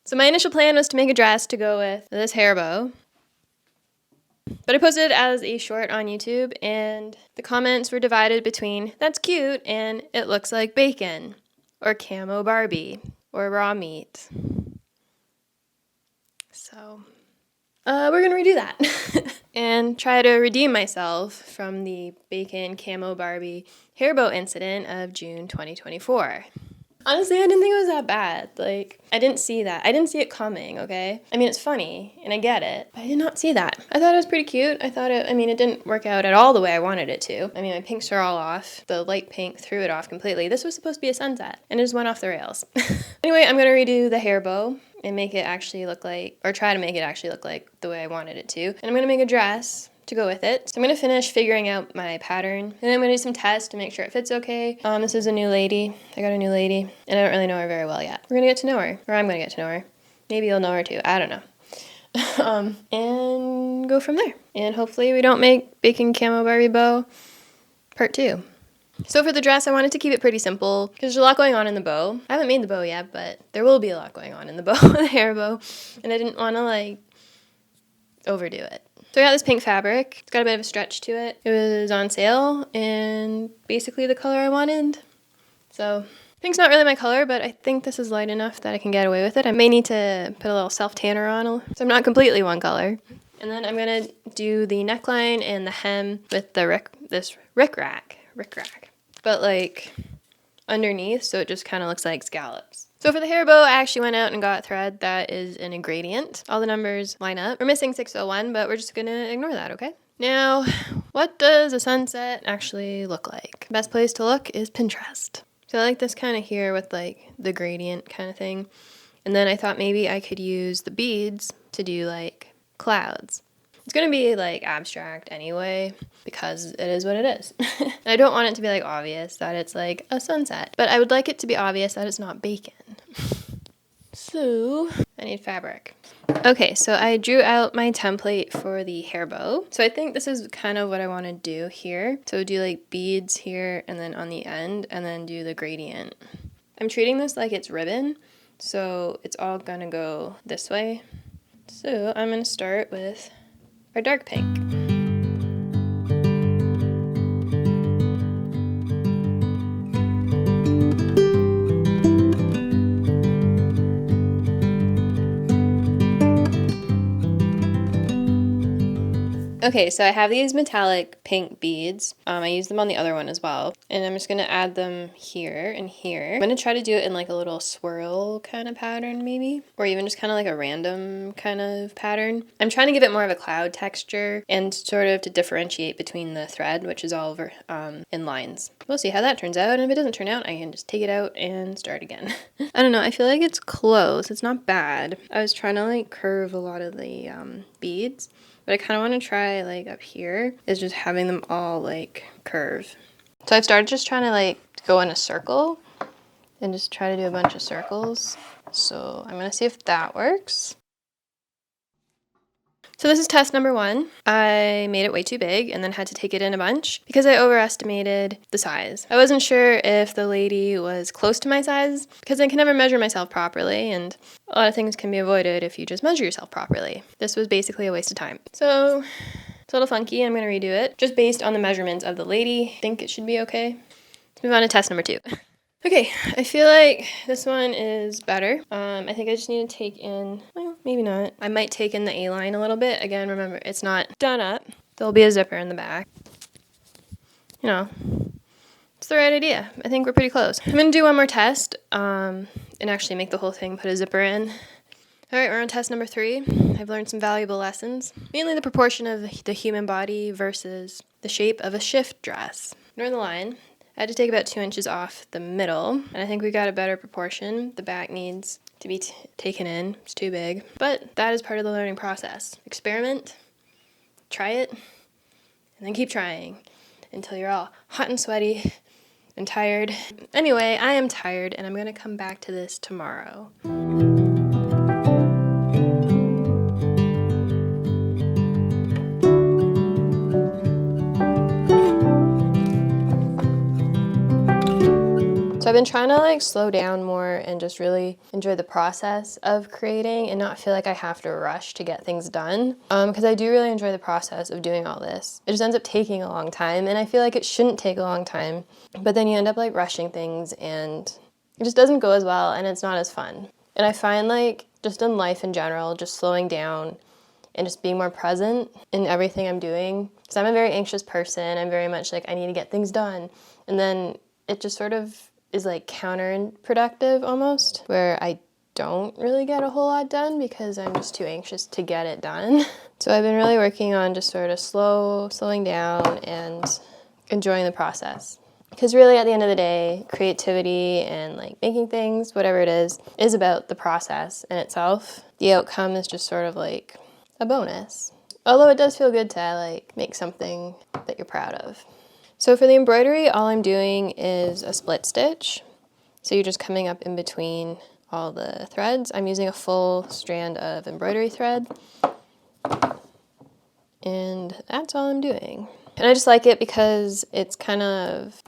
So my initial plan was to make a dress to go with this hair bow. But I posted it as a short on YouTube, and the comments were divided between, that's cute, and it looks like bacon, or camo Barbie, or raw meat. So, we're gonna redo that and try to redeem myself from the bacon camo Barbie hair bow incident of June 2024. Honestly, I didn't think it was that bad. Like, I didn't see that. I didn't see it coming, okay? I mean, it's funny, and I get it, but I did not see that. I thought it was pretty cute. It didn't work out at all the way I wanted it to. I mean, my pinks are all off. The light pink threw it off completely. This was supposed to be a sunset, and it just went off the rails. Anyway, I'm gonna redo the hair bow and make it actually look like, or try to make it actually look like the way I wanted it to. And I'm gonna make a dress to go with it. So I'm gonna finish figuring out my pattern, and then I'm gonna do some tests to make sure it fits okay. This is a new lady. I got a new lady, and I don't really know her very well yet. We're gonna get to know her, or I'm gonna get to know her. Maybe you'll know her too, I don't know. And go from there. And hopefully we don't make bacon camo Barbie bow part 2. So for the dress, I wanted to keep it pretty simple because there's a lot going on in the bow. I haven't made the bow yet, but there will be a lot going on in the bow, the hair bow, and I didn't want to like overdo it. So I got this pink fabric. It's got a bit of a stretch to it. It was on sale and basically the color I wanted. So pink's not really my color, but I think this is light enough that I can get away with it. I may need to put a little self-tanner on so I'm not completely one color. And then I'm gonna do the neckline and the hem with the this rickrack, but like underneath, so it just kind of looks like scallops. So for the hair bow, I actually went out and got thread that is in a gradient. All the numbers line up. We're missing 601, but we're just gonna ignore that, okay? Now, what does a sunset actually look like? Best place to look is Pinterest. So I like this kind of here with like the gradient kind of thing. And then I thought maybe I could use the beads to do like clouds. It's gonna be like abstract anyway, because it is what it is. And I don't want it to be like obvious that it's like a sunset, but I would like it to be obvious that it's not bacon. So I need fabric. Okay, so I drew out my template for the hair bow. So I think this is kind of what I want to do here. So do like beads here and then on the end and then do the gradient. I'm treating this like it's ribbon, so it's all gonna go this way. So I'm gonna start with our dark pink. Okay, so I have these metallic pink beads. I use them on the other one as well. And I'm just gonna add them here and here. I'm gonna try to do it in like a little swirl kind of pattern maybe, or even just kind of like a random kind of pattern. I'm trying to give it more of a cloud texture and sort of to differentiate between the thread, which is all over in lines. We'll see how that turns out, and if it doesn't turn out, I can just take it out and start again. I don't know, I feel like it's close. It's not bad. I was trying to like curve a lot of the beads, but I kind of want to try like up here is just having them all like curve. So I've started just trying to like go in a circle and just try to do a bunch of circles. So I'm gonna see if that works. So this is test number 1. I made it way too big and then had to take it in a bunch because I overestimated the size. I wasn't sure if the lady was close to my size because I can never measure myself properly, and a lot of things can be avoided if you just measure yourself properly. This was basically a waste of time. So it's a little funky. I'm gonna redo it just based on the measurements of the lady. I think it should be okay. Let's move on to test number 2. Okay, I feel like this one is better. I think I just need to take in, well, maybe not. I might take in the A-line a little bit. Again, remember, it's not done up. There'll be a zipper in the back. You know, it's the right idea. I think we're pretty close. I'm gonna do one more test and actually make the whole thing, put a zipper in. All right, we're on test number 3. I've learned some valuable lessons, mainly the proportion of the human body versus the shape of a shift dress. Ignore the line. I had to take about 2 inches off the middle, and I think we got a better proportion. The back needs to be taken in. It's too big. But that is part of the learning process. Experiment, try it, and then keep trying until you're all hot and sweaty and tired. Anyway, I am tired, and I'm going to come back to this tomorrow. So I've been trying to like slow down more and just really enjoy the process of creating and not feel like I have to rush to get things done. Because I do really enjoy the process of doing all this. It just ends up taking a long time, and I feel like it shouldn't take a long time, but then you end up like rushing things and it just doesn't go as well and it's not as fun. And I find like just in life in general, just slowing down and just being more present in everything I'm doing. Because I'm a very anxious person. I'm very much like, I need to get things done. And then it just sort of is like counterproductive almost, where I don't really get a whole lot done because I'm just too anxious to get it done. So I've been really working on just sort of slowing down and enjoying the process. Because really at the end of the day, creativity and like making things, whatever it is about the process in itself. The outcome is just sort of like a bonus. Although it does feel good to like make something that you're proud of. So for the embroidery, all I'm doing is a split stitch. So you're just coming up in between all the threads. I'm using a full strand of embroidery thread. And that's all I'm doing. And I just like it because it's kind of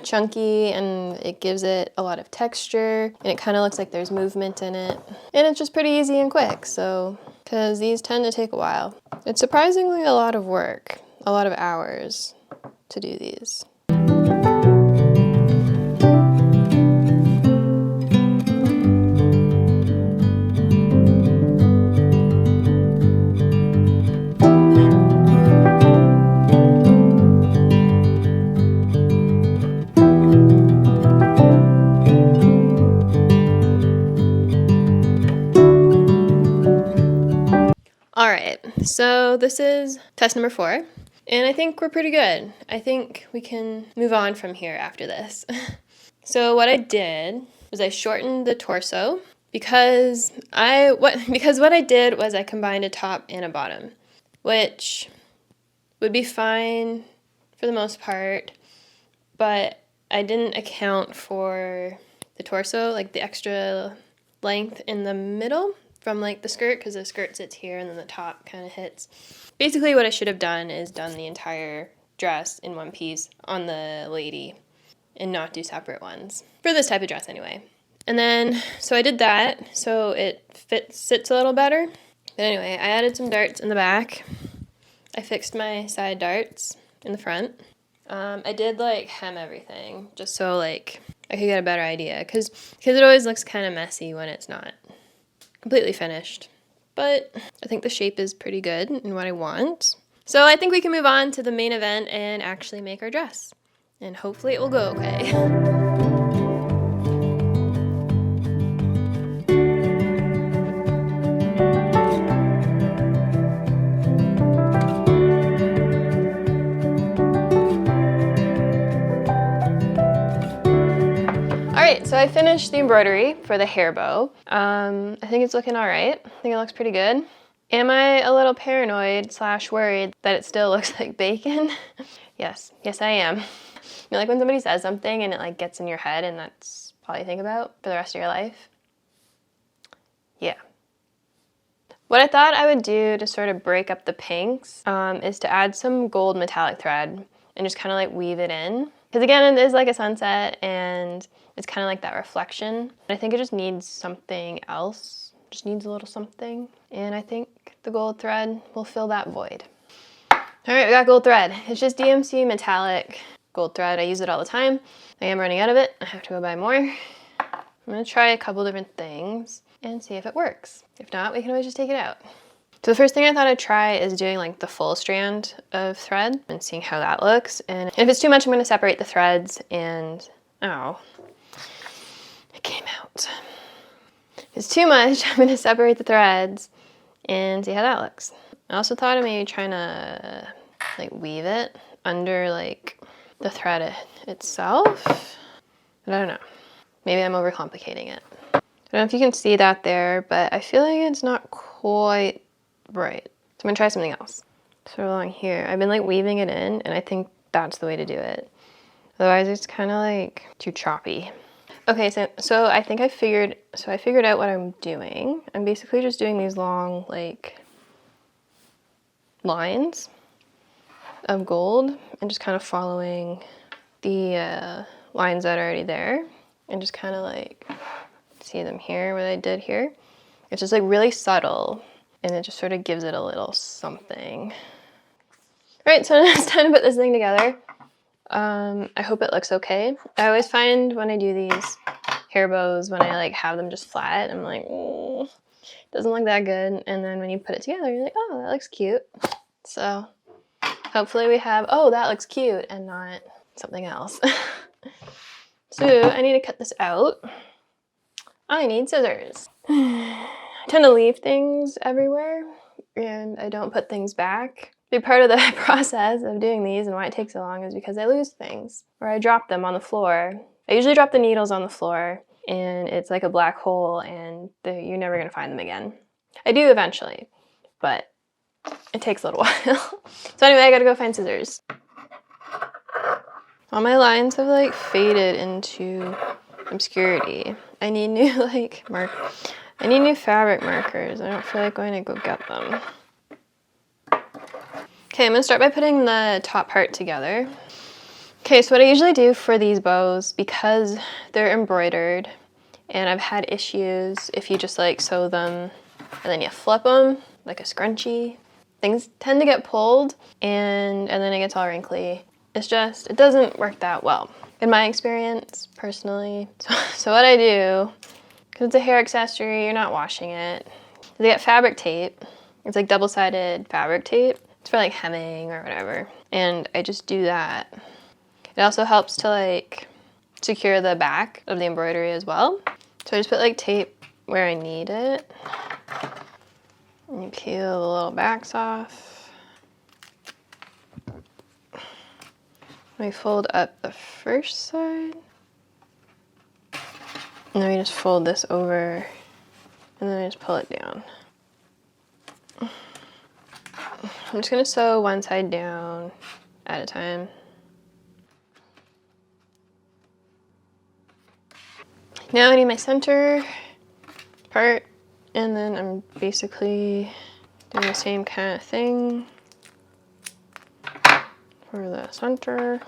chunky and it gives it a lot of texture and it kind of looks like there's movement in it. And it's just pretty easy and quick, so, because these tend to take a while. It's surprisingly a lot of work, a lot of hours to do these. All right, so this is test number 4, and I think we're pretty good. I think we can move on from here after this. So what I did was I shortened the torso because what I did was I combined a top and a bottom, which would be fine for the most part, but I didn't account for the torso, like the extra length in the middle from like the skirt, because the skirt sits here and then the top kind of hits. Basically what I should have done is done the entire dress in one piece on the lady and not do separate ones, for this type of dress anyway. And then, so I did that, so it sits a little better. But anyway, I added some darts in the back. I fixed my side darts in the front. I did like hem everything, just so like I could get a better idea, because it always looks kind of messy when it's not completely finished. But I think the shape is pretty good and what I want. So I think we can move on to the main event and actually make our dress. And hopefully it will go okay. Alright, so I finished the embroidery for the hair bow. I think it's looking alright. I think it looks pretty good. Am I a little paranoid / worried that it still looks like bacon? Yes I am. You know, like when somebody says something and it like gets in your head and that's all you think about for the rest of your life? Yeah. What I thought I would do to sort of break up the pinks is to add some gold metallic thread and just kind of like weave it in. Because again, it is like a sunset and it's kind of like that reflection. I think it just needs something else, just needs a little something. And I think the gold thread will fill that void. All right, we got gold thread. It's just DMC metallic gold thread. I use it all the time. I am running out of it. I have to go buy more. I'm gonna try a couple different things and see if it works. If not, we can always just take it out. So the first thing I thought I'd try is doing like the full strand of thread and seeing how that looks. And if it's too much, I'm gonna separate the threads and, oh, it came out. If it's too much, I'm gonna separate the threads and see how that looks. I also thought of maybe trying to like weave it under like the thread itself. But I don't know. Maybe I'm overcomplicating it. I don't know if you can see that there, but I feel like it's not quite right. So I'm gonna try something else. So along here, I've been like weaving it in and I think that's the way to do it. Otherwise it's kind of like too choppy. Okay, so I think I figured out what I'm doing. I'm basically just doing these long like lines of gold and just kind of following the lines that are already there. and just kind of like see them here, what I did here. It's just like really subtle, and it just sort of gives it a little something. All right, so now it's time to put this thing together. I hope it looks okay. I always find when I do these hair bows, when I like have them just flat, I'm like, doesn't look that good. And then when you put it together, you're like, oh, that looks cute. So hopefully we have, oh, that looks cute, and not something else. So I need to cut this out. I need scissors. I tend to leave things everywhere, and I don't put things back. A big part of the process of doing these and why it takes so long is because I lose things, or I drop them on the floor. I usually drop the needles on the floor, and it's like a black hole, and you're never gonna find them again. I do eventually, but it takes a little while. So anyway, I gotta go find scissors. All my lines have like faded into obscurity. I need new I need new fabric markers. I don't feel like going to go get them. Okay, I'm gonna start by putting the top part together. Okay, so what I usually do for these bows, because they're embroidered, and I've had issues if you just like sew them and then you flip them like a scrunchie, things tend to get pulled and then it gets all wrinkly. It's just, it doesn't work that well in my experience personally. So what I do, because it's a hair accessory, you're not washing it, they get fabric tape. It's like double-sided fabric tape. It's for like hemming or whatever. And I just do that. It also helps to like secure the back of the embroidery as well. So I just put like tape where I need it. And you peel the little backs off. We fold up the first side. And then we just fold this over, and then I just pull it down. I'm just gonna sew one side down at a time. Now I need my center part, and then I'm basically doing the same kind of thing for the center.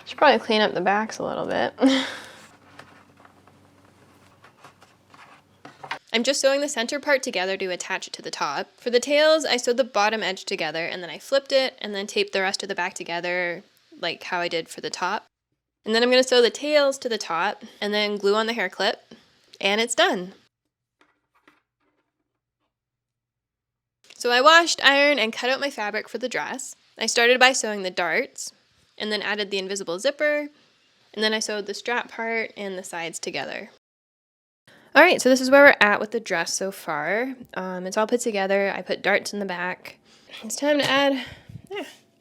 Should probably clean up the backs a little bit. I'm just sewing the center part together to attach it to the top. For the tails, I sewed the bottom edge together, and then I flipped it and then taped the rest of the back together like how I did for the top. And then I'm gonna sew the tails to the top and then glue on the hair clip, and it's done. So I washed, ironed, and cut out my fabric for the dress. I started by sewing the darts, and then added the invisible zipper, and then I sewed the strap part and the sides together. Alright, so this is where we're at with the dress so far. It's all put together. I put darts in the back. It's time to add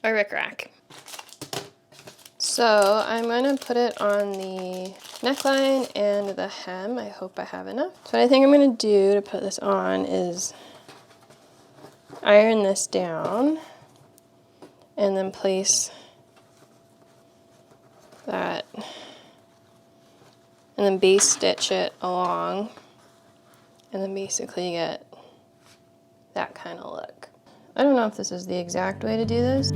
a rickrack. So I'm going to put it on the neckline and the hem. I hope I have enough. So what I think I'm going to do to put this on is iron this down and then place that and then base stitch it along and then basically get that kind of look. I don't know if this is the exact way to do this.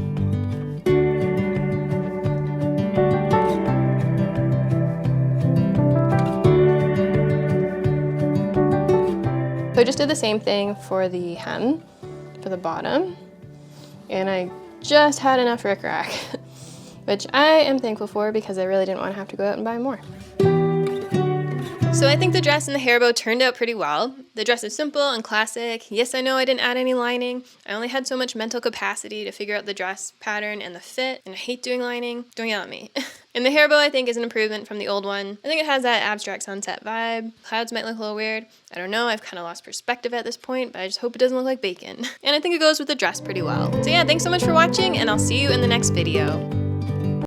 So I just did the same thing for the hem, for the bottom, and I just had enough rickrack, which I am thankful for because I really didn't want to have to go out and buy more. So I think the dress and the hair bow turned out pretty well. The dress is simple and classic. Yes, I know I didn't add any lining. I only had so much mental capacity to figure out the dress pattern and the fit, and I hate doing lining. Don't yell at me. And the hair bow I think is an improvement from the old one. I think it has that abstract sunset vibe. Clouds might look a little weird. I don't know, I've kind of lost perspective at this point, but I just hope it doesn't look like bacon. And I think it goes with the dress pretty well. So yeah, thanks so much for watching, and I'll see you in the next video.